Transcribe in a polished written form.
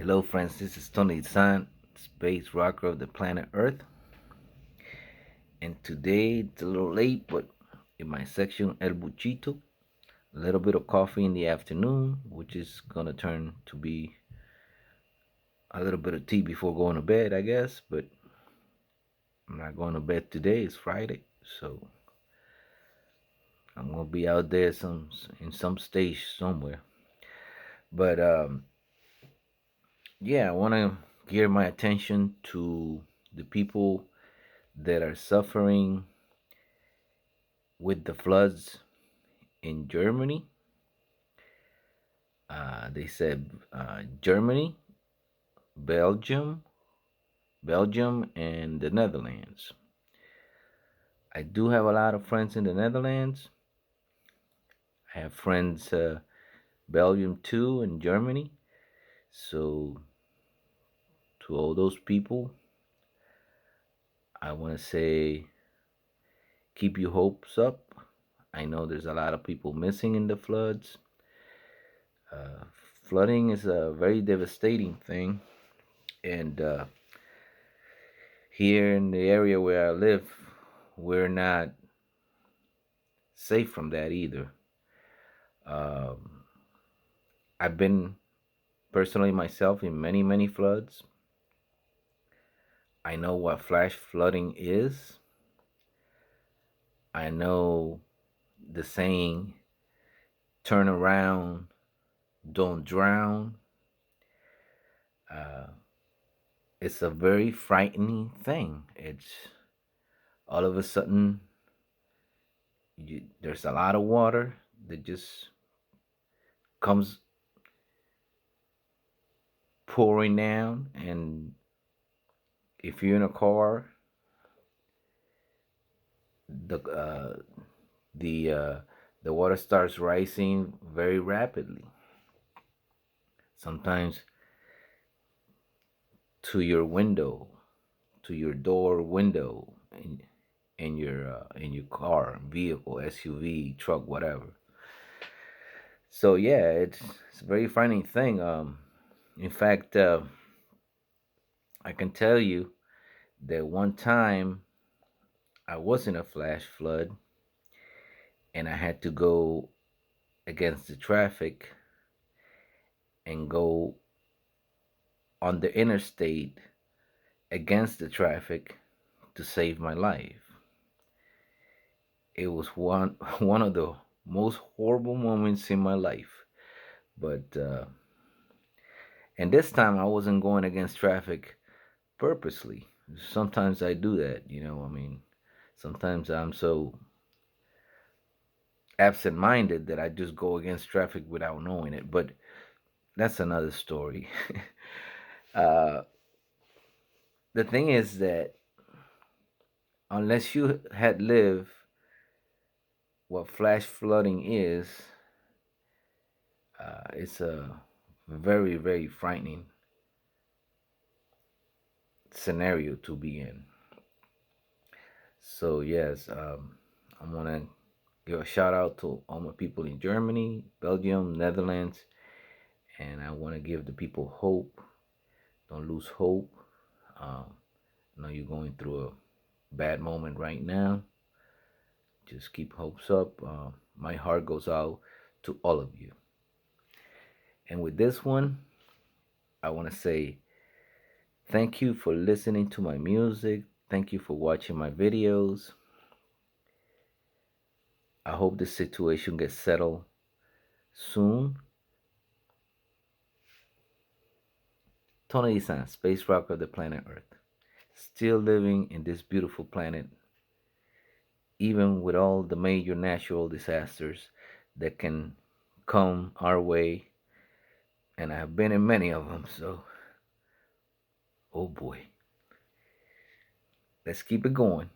Hello, friends. This is Tony Dizant, space rocker of the planet Earth. And today it's a little late, but in my section, El Buchito, a little bit of coffee in the afternoon, which is gonna turn to be a little bit of tea before going to bed, I guess. But I'm not going to bed today. It's Friday, so I'm gonna be out there in some stage somewhere. But yeah, I want to gear my attention to the people that are suffering with the floods in Germany. They said Germany, Belgium, Belgium, and the Netherlands. I do have a lot of friends in the Netherlands. I have friends Belgium too and Germany. So to all those people, I want to say keep your hopes up. I know there's a lot of people missing in the floods. Uh, Flooding is a very devastating thing, and here in the area where I live, we're not safe from that either. Um, I've been personally myself in many floods. I know what flash flooding is. I know the saying, turn around, don't drown. Uh, it's a very frightening thing. It's all of a sudden, there's a lot of water that just comes pouring down, and if you're in a car, the uh, the uh, the water starts rising very rapidly. Sometimes to your window, to your door window, in your car, vehicle, SUV, truck, whatever. So yeah, it's a very frightening thing. In fact, I can tell you that one time I was in a flash flood and I had to go against the traffic and go on the interstate against the traffic to save my life. It was one of the most horrible moments in my life. But and this time I wasn't going against traffic purposely. Sometimes I do that, I mean, sometimes I'm so absent-minded that I just go against traffic without knowing it. But that's another story. uh, the thing is that unless you had lived what flash flooding is, it's a very frightening scenario to be in. So yes, I'm gonna give a shout out to all my people in Germany, Belgium, Netherlands, and I want to give the people hope. Don't lose hope. I know you're going through a bad moment right now. Just keep hopes up. My heart goes out to all of you. And with this one, I want to say thank you for listening to my music. Thank you for watching my videos. I hope the situation gets settled soon. Tony Isan, space rocker of the planet Earth, still living in this beautiful planet, even with all the major natural disasters that can come our way. And I have been in many of them, so oh boy. Let's keep it going.